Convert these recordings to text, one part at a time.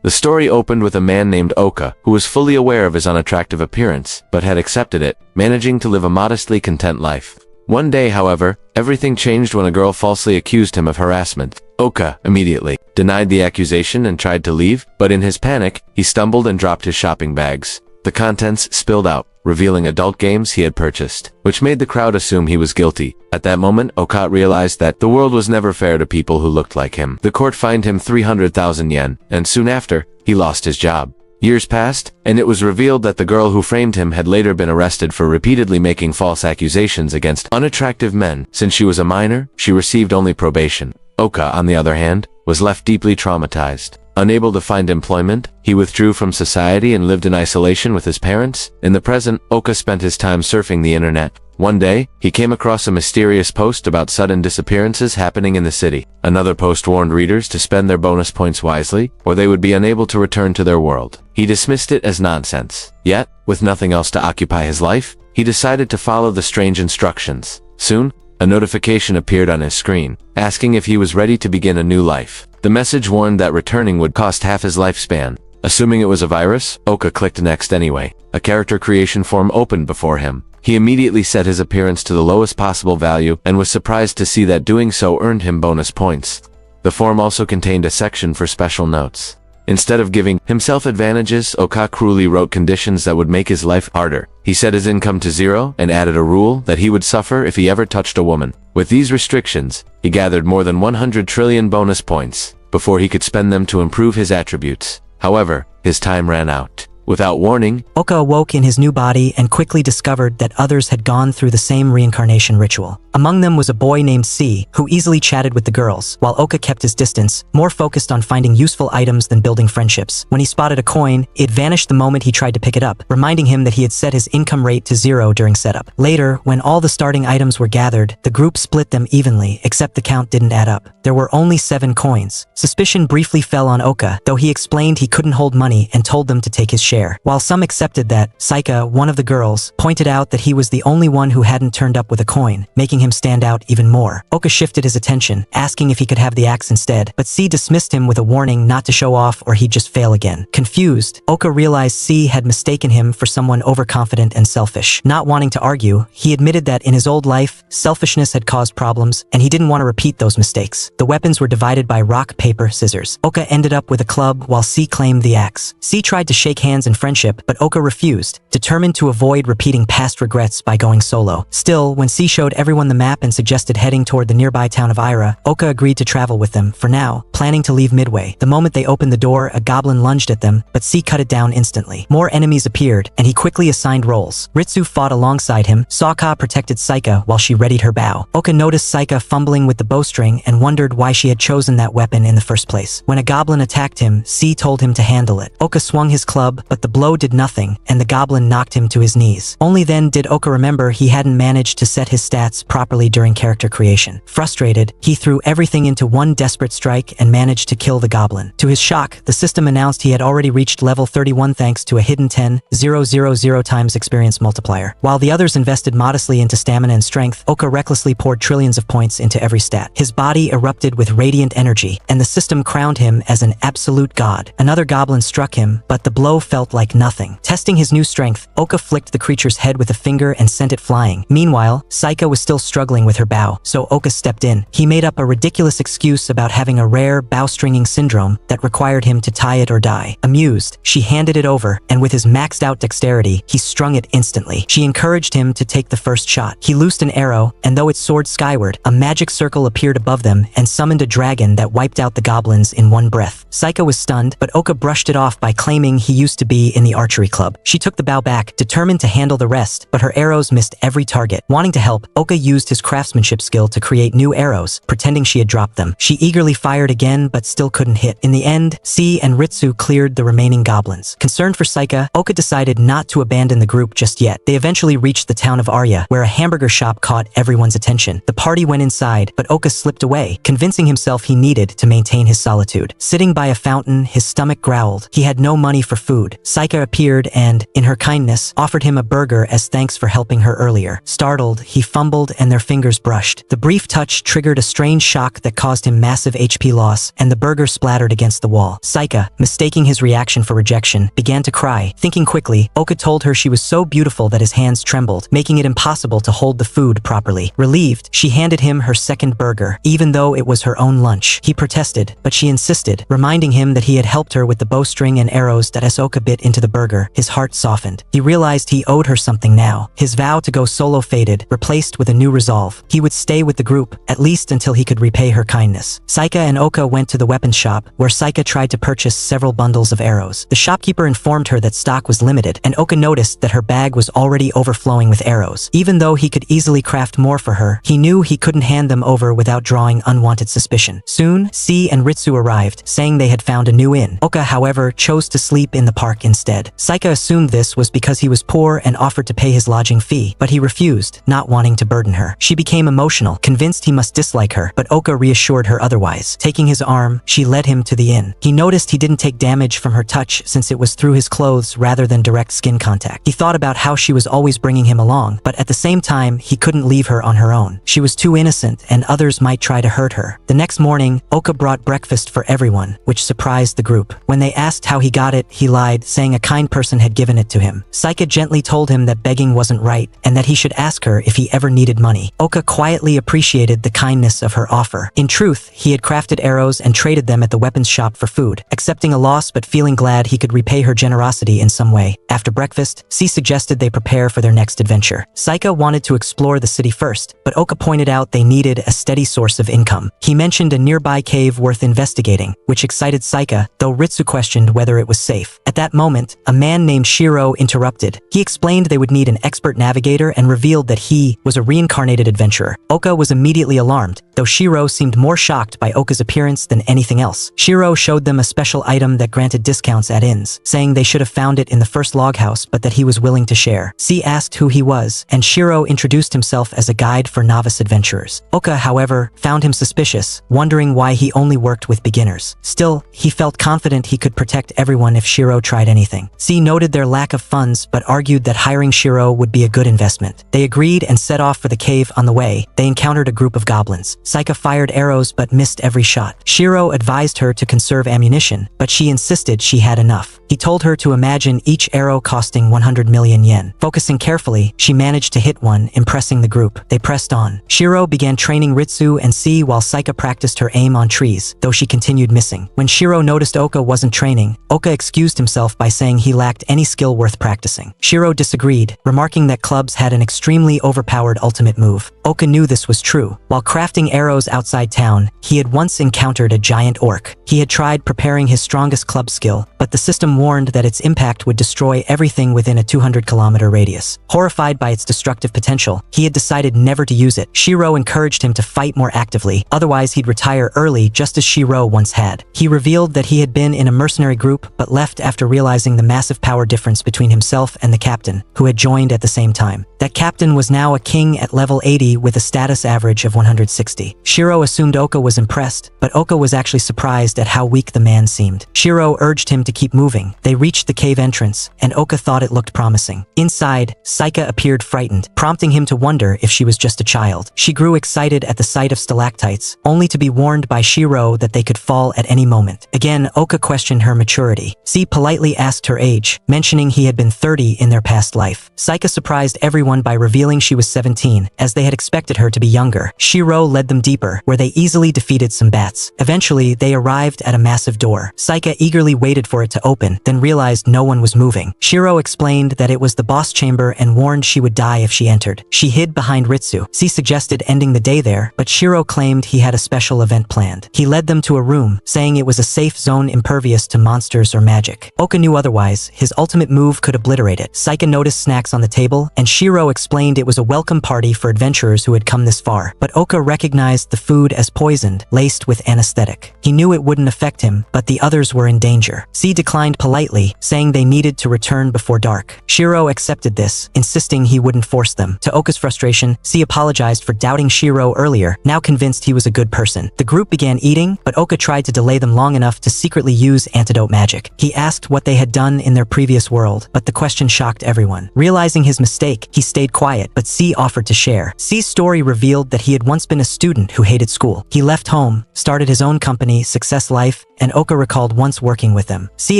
The story opened with a man named Oka, who was fully aware of his unattractive appearance, but had accepted it, managing to live a modestly content life. One day, however, everything changed when a girl falsely accused him of harassment. Oka immediately denied the accusation and tried to leave, but in his panic, he stumbled and dropped his shopping bags. The contents spilled out, revealing adult games he had purchased, which made the crowd assume he was guilty. At that moment, Oka realized that the world was never fair to people who looked like him. The court fined him 300,000 yen, and soon after, he lost his job. Years passed, and it was revealed that the girl who framed him had later been arrested for repeatedly making false accusations against unattractive men. Since she was a minor, she received only probation. Oka, on the other hand, was left deeply traumatized. Unable to find employment, he withdrew from society and lived in isolation with his parents. In the present, Oka spent his time surfing the internet. One day, he came across a mysterious post about sudden disappearances happening in the city. Another post warned readers to spend their bonus points wisely, or they would be unable to return to their world. He dismissed it as nonsense. Yet, with nothing else to occupy his life, he decided to follow the strange instructions. Soon, a notification appeared on his screen, asking if he was ready to begin a new life. The message warned that returning would cost half his lifespan. Assuming it was a virus, Oka clicked next anyway. A character creation form opened before him. He immediately set his appearance to the lowest possible value and was surprised to see that doing so earned him bonus points. The form also contained a section for special notes. Instead of giving himself advantages, Oka cruelly wrote conditions that would make his life harder. He set his income to 0 and added a rule that he would suffer if he ever touched a woman. With these restrictions, he gathered more than 100 trillion bonus points before he could spend them to improve his attributes. However, his time ran out. Without warning, Oka awoke in his new body and quickly discovered that others had gone through the same reincarnation ritual. Among them was a boy named C, who easily chatted with the girls, while Oka kept his distance, more focused on finding useful items than building friendships. When he spotted a coin, it vanished the moment he tried to pick it up, reminding him that he had set his income rate to 0 during setup. Later, when all the starting items were gathered, the group split them evenly, except the count didn't add up. There were only 7 coins. Suspicion briefly fell on Oka, though he explained he couldn't hold money and told them to take his share. While some accepted that, Saika, one of the girls, pointed out that he was the only one who hadn't turned up with a coin, making him stand out even more. Oka shifted his attention, asking if he could have the axe instead, but C dismissed him with a warning not to show off or he'd just fail again. Confused, Oka realized C had mistaken him for someone overconfident and selfish. Not wanting to argue, he admitted that in his old life, selfishness had caused problems, and he didn't want to repeat those mistakes. The weapons were divided by rock, paper, scissors. Oka ended up with a club while C claimed the axe. C tried to shake hands in friendship, but Oka refused, determined to avoid repeating past regrets by going solo. Still, when C showed everyone the map and suggested heading toward the nearby town of Ira, Oka agreed to travel with them, for now, planning to leave midway. The moment they opened the door, a goblin lunged at them, but C cut it down instantly. More enemies appeared, and he quickly assigned roles. Ritsu fought alongside him, Sokka protected Saika while she readied her bow. Oka noticed Saika fumbling with the bowstring and wondered why she had chosen that weapon in the first place. When a goblin attacked him, C told him to handle it. Oka swung his club, but the blow did nothing, and the goblin knocked him to his knees. Only then did Oka remember he hadn't managed to set his stats properly during character creation. Frustrated, he threw everything into one desperate strike and managed to kill the goblin. To his shock, the system announced he had already reached level 31 thanks to a hidden 10,000 times experience multiplier. While the others invested modestly into stamina and strength, Oka recklessly poured trillions of points into every stat. His body erupted with radiant energy, and the system crowned him as an absolute god. Another goblin struck him, but the blow felt like nothing. Testing his new strength, Oka flicked the creature's head with a finger and sent it flying. Meanwhile, Saika was still struggling with her bow, so Oka stepped in. He made up a ridiculous excuse about having a rare bow-stringing syndrome that required him to tie it or die. Amused, she handed it over, and with his maxed-out dexterity, he strung it instantly. She encouraged him to take the first shot. He loosed an arrow, and though it soared skyward, a magic circle appeared above them and summoned a dragon that wiped out the goblins in one breath. Saika was stunned, but Oka brushed it off by claiming he used to be in the archery club. She took the bow back, determined to handle the rest, but her arrows missed every target. Wanting to help, Oka used his craftsmanship skill to create new arrows, pretending she had dropped them. She eagerly fired again, but still couldn't hit. In the end, C and Ritsu cleared the remaining goblins. Concerned for Saika, Oka decided not to abandon the group just yet. They eventually reached the town of Arya, where a hamburger shop caught everyone's attention. The party went inside, but Oka slipped away, convincing himself he needed to maintain his solitude. Sitting by a fountain, his stomach growled. He had no money for food, Saika appeared and, in her kindness, offered him a burger as thanks for helping her earlier. Startled, he fumbled and their fingers brushed. The brief touch triggered a strange shock that caused him massive HP loss, and the burger splattered against the wall. Saika, mistaking his reaction for rejection, began to cry. Thinking quickly, Oka told her she was so beautiful that his hands trembled, making it impossible to hold the food properly. Relieved, she handed him her second burger, even though it was her own lunch. He protested, but she insisted, reminding him that he had helped her with the bowstring and arrows that as Oka bit into the burger. His heart softened. He realized he owed her something now. His vow to go solo faded, replaced with a new resolve. He would stay with the group, at least until he could repay her kindness. Saika and Oka went to the weapons shop, where Saika tried to purchase several bundles of arrows. The shopkeeper informed her that stock was limited, and Oka noticed that her bag was already overflowing with arrows. Even though he could easily craft more for her, he knew he couldn't hand them over without drawing unwanted suspicion. Soon, C and Ritsu arrived, saying they had found a new inn. Oka, however, chose to sleep in the park instead. Saika assumed this was because he was poor and offered to pay his lodging fee, but he refused, not wanting to burden her. She became emotional, convinced he must dislike her, but Oka reassured her otherwise. Taking his arm, she led him to the inn. He noticed he didn't take damage from her touch since it was through his clothes rather than direct skin contact. He thought about how she was always bringing him along, but at the same time, he couldn't leave her on her own. She was too innocent, and others might try to hurt her. The next morning, Oka brought breakfast for everyone, which surprised the group. When they asked how he got it, he lied, saying a kind person had given it to him. Saika gently told him that begging wasn't right, and that he should ask her if he ever needed money. Oka quietly appreciated the kindness of her offer. In truth, he had crafted arrows and traded them at the weapons shop for food, accepting a loss but feeling glad he could repay her generosity in some way. After breakfast, C suggested they prepare for their next adventure. Saika wanted to explore the city first, but Oka pointed out they needed a steady source of income. He mentioned a nearby cave worth investigating, which excited Saika, though Ritsu questioned whether it was safe. At that moment, a man named Shiro interrupted. He explained they would need an expert navigator and revealed that he was a reincarnated adventurer. Oka was immediately alarmed, though Shiro seemed more shocked by Oka's appearance than anything else. Shiro showed them a special item that granted discounts at inns, saying they should have found it in the first log house but that he was willing to share. C asked who he was, and Shiro introduced himself as a guide for novice adventurers. Oka, however, found him suspicious, wondering why he only worked with beginners. Still, he felt confident he could protect everyone if Shiro tried anything. C noted their lack of funds but argued that hiring Shiro would be a good investment. They agreed and set off for the cave. On the way, they encountered a group of goblins. Saika fired arrows but missed every shot. Shiro advised her to conserve ammunition, but she insisted she had enough. He told her to imagine each arrow costing 100 million yen. Focusing carefully, she managed to hit one, impressing the group. They pressed on. Shiro began training Ritsu and C while Saika practiced her aim on trees, though she continued missing. When Shiro noticed Oka wasn't training, Oka excused himself by saying he lacked any skill worth practicing. Shiro disagreed, remarking that clubs had an extremely overpowered ultimate move. Oka knew this was true. While crafting arrows outside town, he had once encountered a giant orc. He had tried preparing his strongest club skill, but the system warned that its impact would destroy everything within a 200-kilometer radius. Horrified by its destructive potential, he had decided never to use it. Shiro encouraged him to fight more actively, otherwise he'd retire early just as Shiro once had. He revealed that he had been in a mercenary group but left after realizing the massive power difference between himself and the captain, who had joined at the same time. That captain was now a king at level 80 with a status average of 160. Shiro assumed Oka was impressed, but Oka was actually surprised at how weak the man seemed. Shiro urged him to keep moving. They reached the cave entrance, and Oka thought it looked promising. Inside, Saika appeared frightened, prompting him to wonder if she was just a child. She grew excited at the sight of stalactites, only to be warned by Shiro that they could fall at any moment. Again, Oka questioned her maturity. C politely asked her age, mentioning he had been 30 in their past life. Saika surprised everyone by revealing she was 17, as they had expected her to be younger. Shiro led them deeper, where they easily defeated some bats. Eventually, they arrived at a massive door. Saika eagerly waited for it to open, then realized no one was moving. Shiro explained that it was the boss chamber and warned she would die if she entered. She hid behind Ritsu. C suggested ending the day there, but Shiro claimed he had a special event planned. He led them to a room, saying it was a safe zone impervious to monsters or magic. Oka knew otherwise. His ultimate move could obliterate it. Saika noticed snacks on the table, and Shiro explained it was a welcome party for adventurers travelers who had come this far, but Oka recognized the food as poisoned, laced with anesthetic. He knew it wouldn't affect him, but the others were in danger. C declined politely, saying they needed to return before dark. Shiro accepted this, insisting he wouldn't force them. To Oka's frustration, C apologized for doubting Shiro earlier, now convinced he was a good person. The group began eating, but Oka tried to delay them long enough to secretly use antidote magic. He asked what they had done in their previous world, but the question shocked everyone. Realizing his mistake, he stayed quiet, but C offered to share. C's story revealed that he had once been a student who hated school. He left home, started his own company, Success Life, and Oka recalled once working with him. C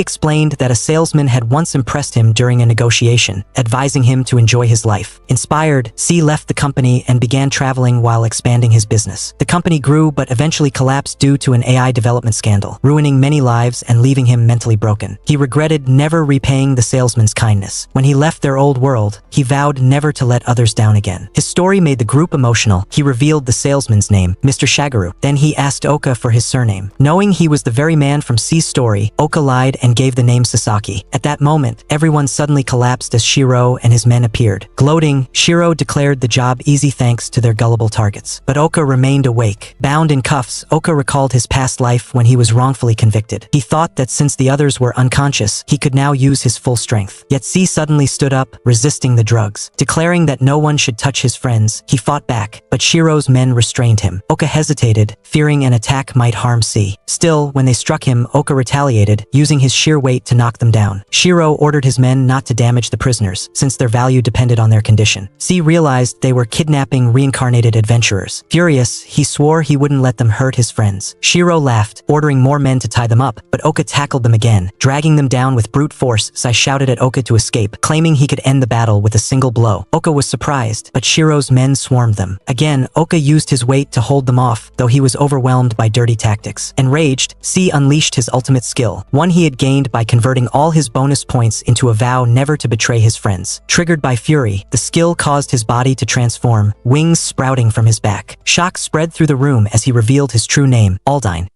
explained that a salesman had once impressed him during a negotiation, advising him to enjoy his life. Inspired, C left the company and began traveling while expanding his business. The company grew but eventually collapsed due to an AI development scandal, ruining many lives and leaving him mentally broken. He regretted never repaying the salesman's kindness. When he left their old world, he vowed never to let others down again. His story made the group emotional. He revealed the salesman's name, Mr. Shagaru. Then he asked Oka for his surname. Knowing he was the very man from C's story, Oka lied and gave the name Sasaki. At that moment, everyone suddenly collapsed as Shiro and his men appeared. Gloating, Shiro declared the job easy thanks to their gullible targets. But Oka remained awake. Bound in cuffs, Oka recalled his past life when he was wrongfully convicted. He thought that since the others were unconscious, he could now use his full strength. Yet C suddenly stood up, resisting the drugs. Declaring that no one should touch his friends, he fought back, but Shiro's men restrained him. Oka hesitated, fearing an attack might harm C. Still, when they struck him, Oka retaliated, using his sheer weight to knock them down. Shiro ordered his men not to damage the prisoners, since their value depended on their condition. C realized they were kidnapping reincarnated adventurers. Furious, he swore he wouldn't let them hurt his friends. Shiro laughed, ordering more men to tie them up, but Oka tackled them again. Dragging them down with brute force, Sai shouted at Oka to escape, claiming he could end the battle with a single blow. Oka was surprised, but Shiro's men swarmed them. Again, Oka used his weight to hold them off, though he was overwhelmed by dirty tactics. Enraged, C unleashed his ultimate skill, one he had gained by converting all his bonus points into a vow never to betray his friends. Triggered by fury, the skill caused his body to transform, wings sprouting from his back. Shock spread through the room as he revealed his true name, Aldine.